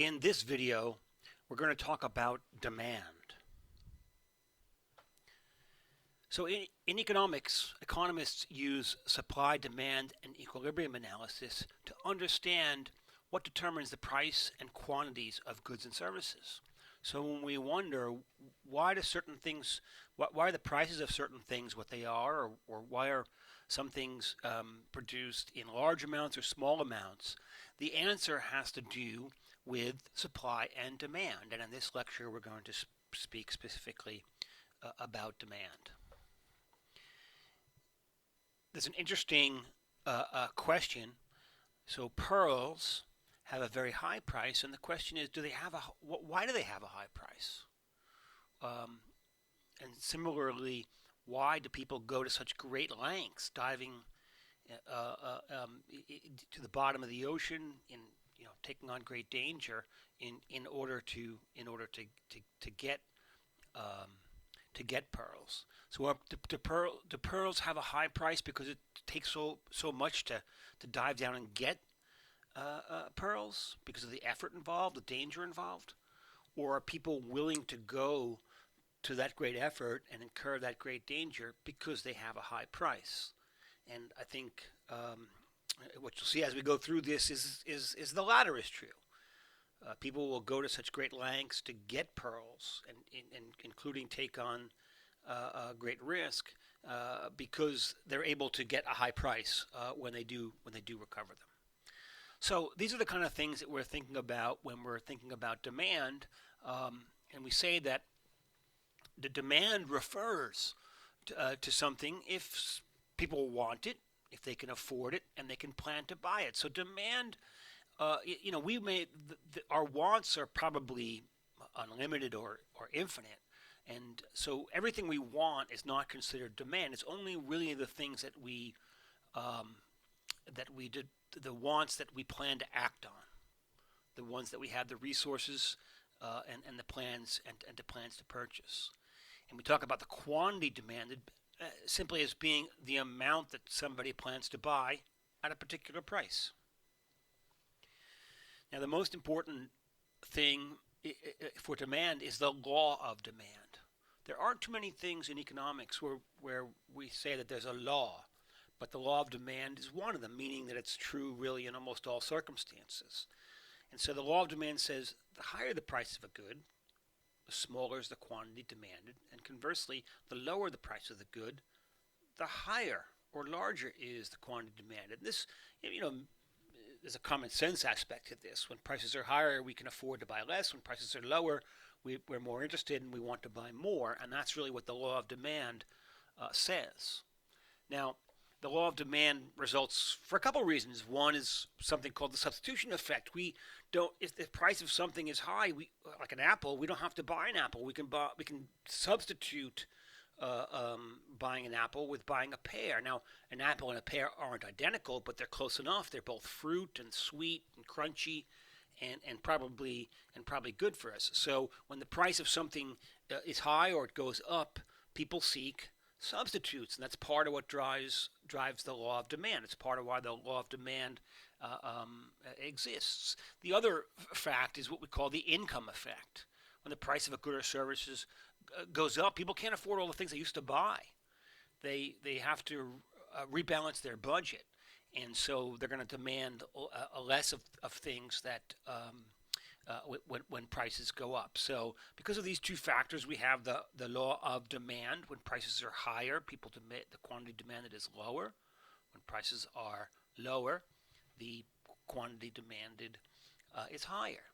In this video, we're going to talk about demand. So in economics, economists use supply, demand, and equilibrium analysis to understand what determines the price and quantities of goods and services. So when we wonder why do certain things, why are the prices of certain things what they are, or why are some things produced in large amounts or small amounts, the answer has to do with supply and demand. And in this lecture, we're going to speak specifically about demand. There's an interesting question. So pearls have a very high price, and the question is, why do they have a high price? And similarly, why do people go to such great lengths, diving to the bottom of the ocean, taking on great danger in order to get pearls? So do pearls have a high price because it takes so much to dive down and get pearls, because of the effort involved, the danger involved? Or are people willing to go to that great effort and incur that great danger because they have a high price? And I think what you'll see as we go through this is the latter is true. People will go to such great lengths to get pearls, and including take on great risk because they're able to get a high price when they do recover them. So these are the kind of things that we're thinking about when we're thinking about demand, and we say that the demand refers to something if people want it, if they can afford it, and they can plan to buy it. So demand, our wants are probably unlimited or infinite, and so everything we want is not considered demand. It's only really the things that we did, the wants that we plan to act on, the ones that we have the resources and the plans and the plans to purchase. And we talk about the quantity demanded simply as being the amount that somebody plans to buy at a particular price. Now, the most important thing for demand is the law of demand. There aren't too many things in economics where we say that there's a law, but the law of demand is one of them, meaning that it's true really in almost all circumstances. And so the law of demand says the higher the price of a good, the smaller is the quantity demanded, and conversely, the lower the price of the good, the higher or larger is the quantity demanded. This, there's a common sense aspect to this. When prices are higher, we can afford to buy less. When prices are lower, we're more interested and we want to buy more, and that's really what the law of demand says. Now, the law of demand results for a couple of reasons. One is something called the substitution effect. If the price of something is high, like an apple, we don't have to buy an apple. We can substitute buying an apple with buying a pear. Now, an apple and a pear aren't identical, but they're close enough. They're both fruit and sweet and crunchy, and probably good for us. So when the price of something is high or it goes up, people seek substitutes, and that's part of what drives the law of demand. It's part of why the law of demand exists. The other fact is what we call the income effect. When the price of a good or services goes up, people can't afford all the things they used to buy. They have to rebalance their budget, and so they're going to demand less of things that when prices go up. So because of these two factors, we have the law of demand. When prices are higher, the quantity demanded is lower. When prices are lower, the quantity demanded is higher.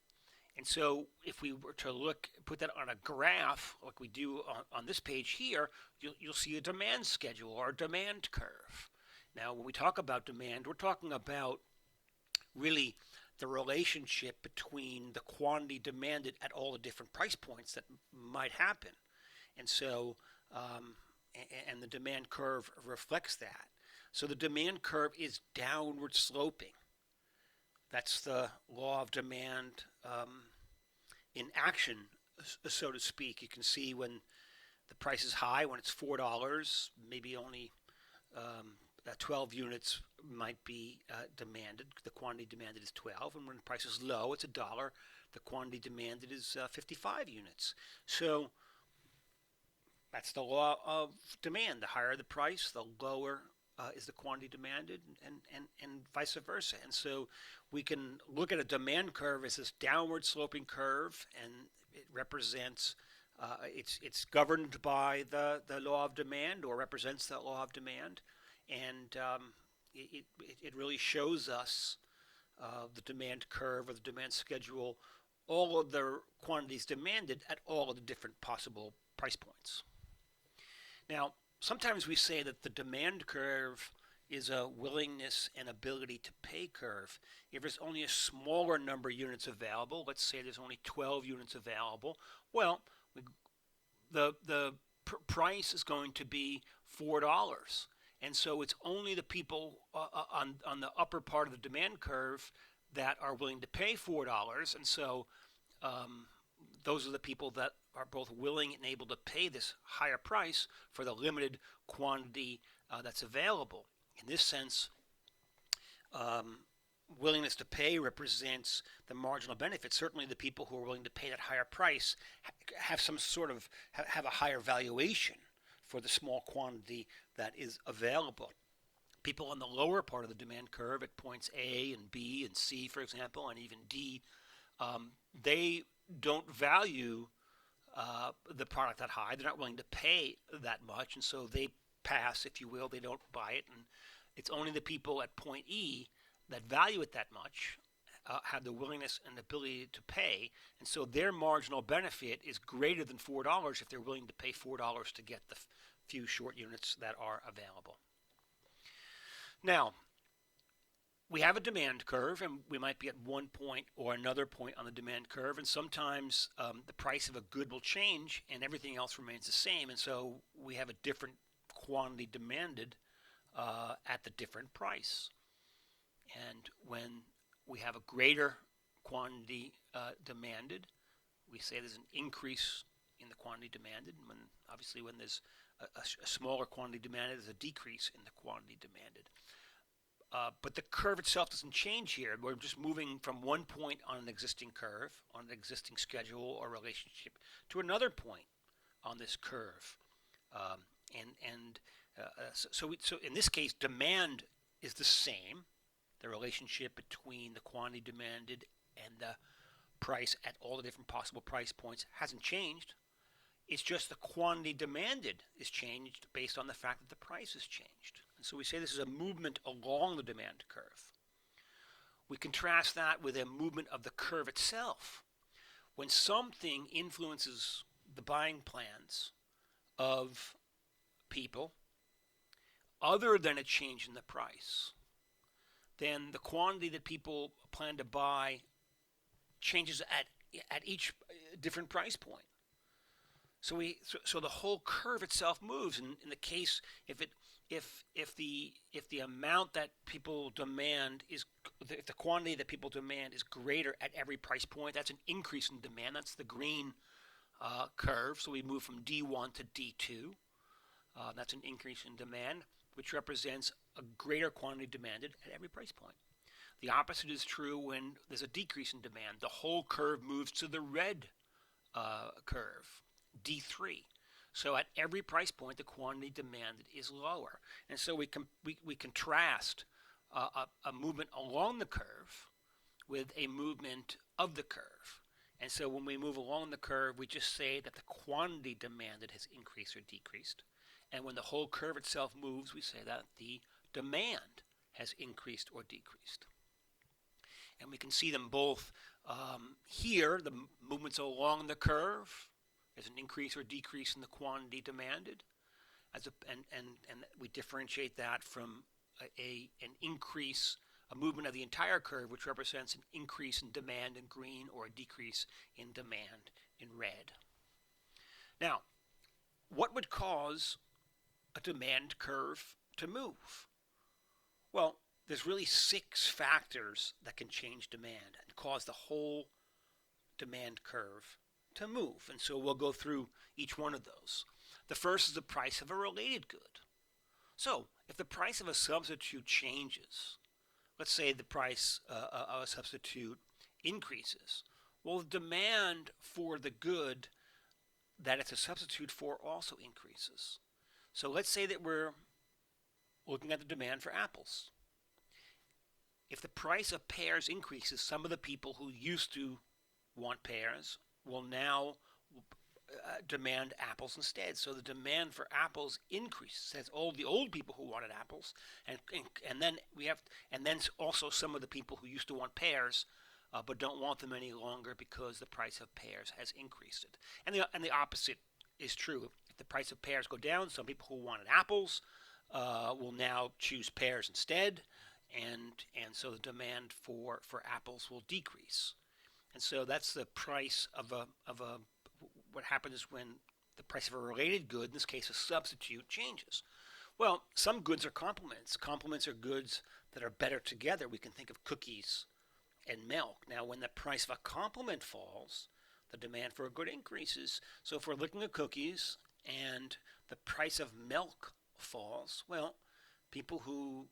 And so if we were to put that on a graph like we do on this page here, you'll see a demand schedule or a demand curve. Now, when we talk about demand, we're talking about really the relationship between the quantity demanded at all the different price points that might happen. And so, and the demand curve reflects that. So the demand curve is downward sloping. That's the law of demand in action, so to speak. You can see when the price is high, when it's $4, maybe only 12 units might be demanded. The quantity demanded is 12, and when the price is low, it's $1. the quantity demanded is 55 units. So that's the law of demand. The higher the price, the lower is the quantity demanded, and vice versa. And so we can look at a demand curve as this downward sloping curve, and it represents, it's governed by the law of demand, or represents that law of demand. And it really shows us the demand curve or the demand schedule, all of the quantities demanded at all of the different possible price points. Now, sometimes we say that the demand curve is a willingness and ability to pay curve. If there's only a smaller number of units available, let's say there's only 12 units available, well, the price is going to be $4. And so it's only the people on the upper part of the demand curve that are willing to pay $4. And so those are the people that are both willing and able to pay this higher price for the limited quantity that's available. In this sense, willingness to pay represents the marginal benefit. Certainly the people who are willing to pay that higher price have some sort of, have a higher valuation for the small quantity that is available. People on the lower part of the demand curve at points A and B and C, for example, and even D, they don't value the product that high. They're not willing to pay that much, and so they pass, if you will. They don't buy it, and it's only the people at point E that value it that much, have the willingness and ability to pay, and so their marginal benefit is greater than $4 if they're willing to pay $4 to get the few short units that are available. Now, we have a demand curve, and we might be at one point or another point on the demand curve, and sometimes the price of a good will change and everything else remains the same, and so we have a different quantity demanded at the different price. And when we have a greater quantity demanded, we say there's an increase in the quantity demanded. When obviously when there's a smaller quantity demanded, there's a decrease in the quantity demanded. But the curve itself doesn't change here. We're just moving from one point on an existing curve, on an existing schedule or relationship, to another point on this curve. So in this case, demand is the same. The relationship between the quantity demanded and the price at all the different possible price points hasn't changed. It's just the quantity demanded is changed based on the fact that the price has changed. And so we say this is a movement along the demand curve. We contrast that with a movement of the curve itself. When something influences the buying plans of people other than a change in the price, then the quantity that people plan to buy changes at each different price point. So the whole curve itself moves. And in the case, if the amount that people demand is, if the quantity that people demand is greater at every price point, that's an increase in demand. That's the green curve. So we move from D1 to D2. That's an increase in demand, which represents a greater quantity demanded at every price point. The opposite is true when there's a decrease in demand. The whole curve moves to the red curve, D3. So at every price point, the quantity demanded is lower. And so we contrast a movement along the curve with a movement of the curve. And so when we move along the curve, we just say that the quantity demanded has increased or decreased. And when the whole curve itself moves, we say that the demand has increased or decreased. And we can see them both here, the movements along the curve. There's an increase or decrease in the quantity demanded. And we differentiate that from an increase, a movement of the entire curve, which represents an increase in demand in green or a decrease in demand in red. Now, what would cause a demand curve to move? Well, there's really 6 factors that can change demand and cause the whole demand curve to move. And so we'll go through each one of those. The first is the price of a related good. So if the price of a substitute changes, let's say the price of a substitute increases, Well, the demand for the good that it's a substitute for also increases. So let's say that we're looking at the demand for apples. If the price of pears increases, some of the people who used to want pears will now demand apples instead. So the demand for apples increases. As all the old people who wanted apples, and then we have, and then also some of the people who used to want pears, but don't want them any longer because the price of pears has increased. And the opposite is true. If the price of pears go down, some people who wanted apples will now choose pears instead, and so the demand for apples will decrease. And so that's the price of a what happens when the price of a related good, in this case a substitute, changes. Well, some goods are complements. Complements are goods that are better together. We can think of cookies and milk. Now, when the price of a complement falls, the demand for a good increases. So if we're looking at cookies and the price of milk falls, well, people who,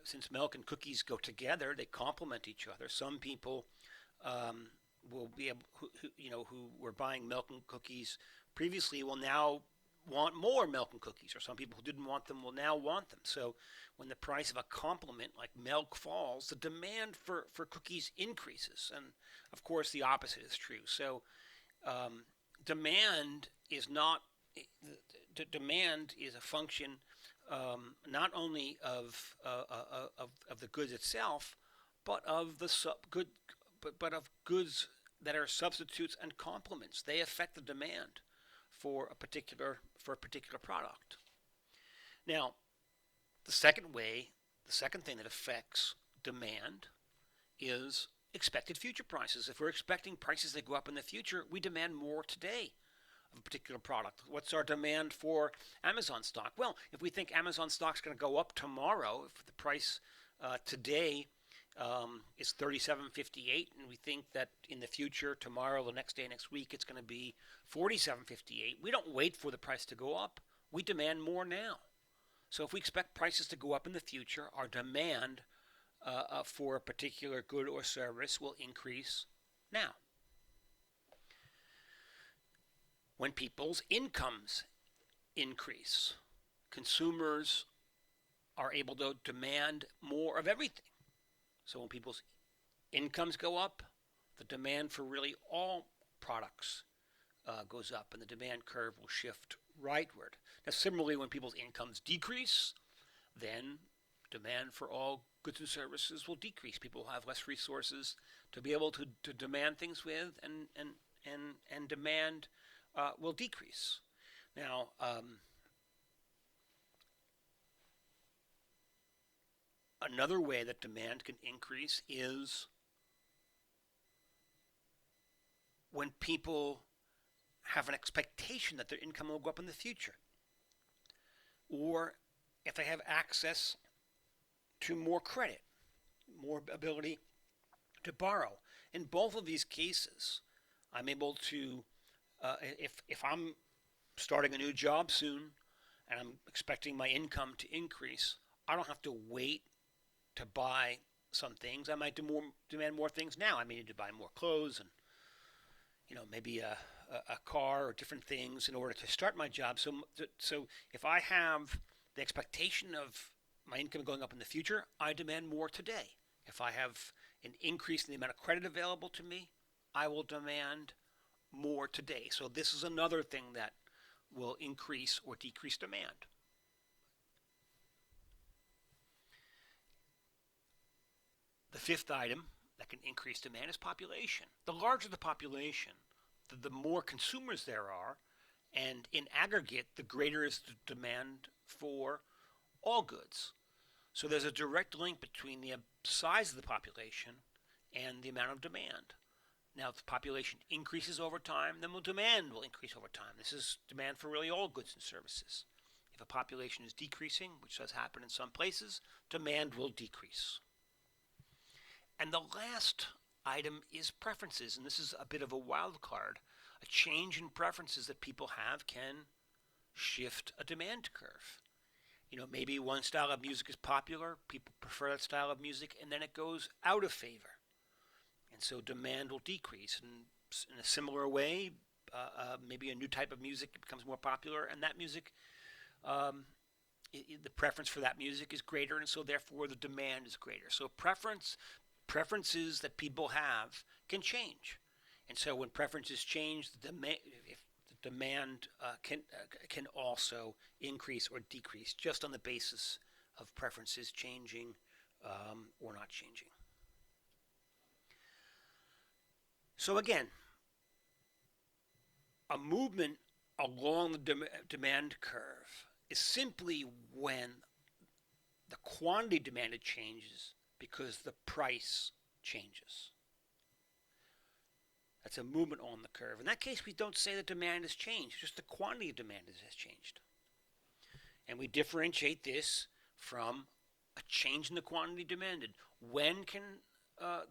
since milk and cookies go together, they complement each other. Some people will be able, who were buying milk and cookies previously will now want more milk and cookies, or some people who didn't want them will now want them. So when the price of a complement like milk falls, the demand for cookies increases. And of course, the opposite is true. So demand is not, demand is a function not only of the goods itself, but of the good, but of goods that are substitutes and complements. They affect the demand for a particular product. Now, the second thing that affects demand is expected future prices. If we're expecting prices to go up in the future, we demand more today of a particular product. What's our demand for Amazon stock? Well, if we think Amazon stock's going to go up tomorrow, if the price today is $37.58, and we think that in the future, tomorrow, the next day, next week, it's going to be $47.58. We don't wait for the price to go up. We demand more now. So if we expect prices to go up in the future, our demand for a particular good or service will increase now. When people's incomes increase, consumers are able to demand more of everything. So when people's incomes go up, the demand for really all products goes up, and the demand curve will shift rightward. Now, similarly, when people's incomes decrease, then demand for all goods and services will decrease. People will have less resources to be able to demand things with, and demand will decrease. Now, another way that demand can increase is when people have an expectation that their income will go up in the future, or if they have access to more credit, more ability to borrow. In both of these cases, I'm able to, if I'm starting a new job soon and I'm expecting my income to increase, I don't have to wait to buy some things. I might demand more things now. I may need to buy more clothes and maybe a car or different things in order to start my job. So if I have the expectation of my income going up in the future, I demand more today. If I have an increase in the amount of credit available to me, I will demand more today. So this is another thing that will increase or decrease demand. The fifth item that can increase demand is population. The larger the population, the more consumers there are, and in aggregate, the greater is the demand for all goods. So there's a direct link between the size of the population and the amount of demand. Now, if the population increases over time, then the demand will increase over time. This is demand for really all goods and services. If a population is decreasing, which does happen in some places, demand will decrease. And the last item is preferences, and this is a bit of a wild card. A change in preferences that people have can shift a demand curve. Maybe one style of music is popular, people prefer that style of music, and then it goes out of favor. And and so demand will decrease. And in a similar way, maybe a new type of music becomes more popular, and that music, um, the preference for that music is greater, and so therefore the demand is greater. So preferences that people have can change, and so when preferences change, if the demand can also increase or decrease just on the basis of preferences changing or not changing. So again, a movement along the demand curve is simply when the quantity demanded changes because the price changes. That's a movement on the curve. In that case, we don't say the demand has changed, just the quantity of demand has changed. And we differentiate this from a change in the quantity demanded. When can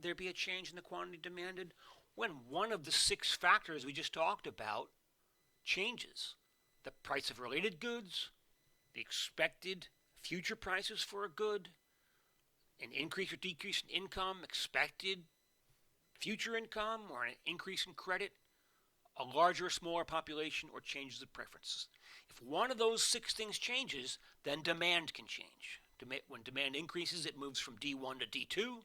there be a change in the quantity demanded? When one of the 6 factors we just talked about changes. The price of related goods, the expected future prices for a good, an increase or decrease in income, expected future income, or an increase in credit, a larger or smaller population, or changes of preferences. If one of those 6 things changes, then demand can change. When demand increases, it moves from D1 to D2.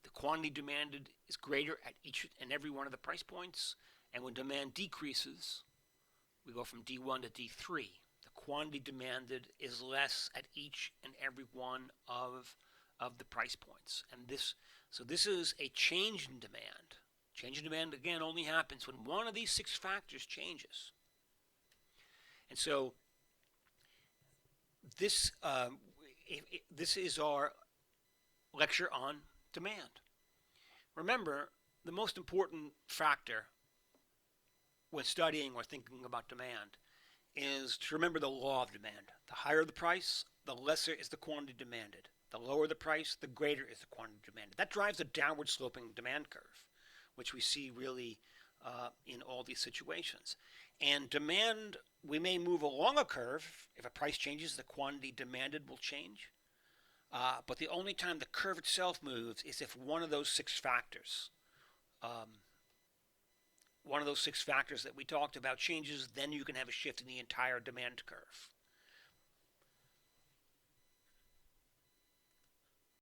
The quantity demanded is greater at each and every one of the price points. And when demand decreases, we go from D1 to D3. The quantity demanded is less at each and every one of the price points. And this is a change in demand. Change in demand, again, only happens when one of these 6 factors changes. And so this is our lecture on demand. Remember, the most important factor when studying or thinking about demand is to remember the law of demand. The higher the price, the lesser is the quantity demanded. The lower the price, the greater is the quantity demanded. That drives a downward sloping demand curve, which we see really in all these situations. And demand, we may move along a curve. If a price changes, the quantity demanded will change. But the only time the curve itself moves is if one of those 6 factors that we talked about changes, then you can have a shift in the entire demand curve.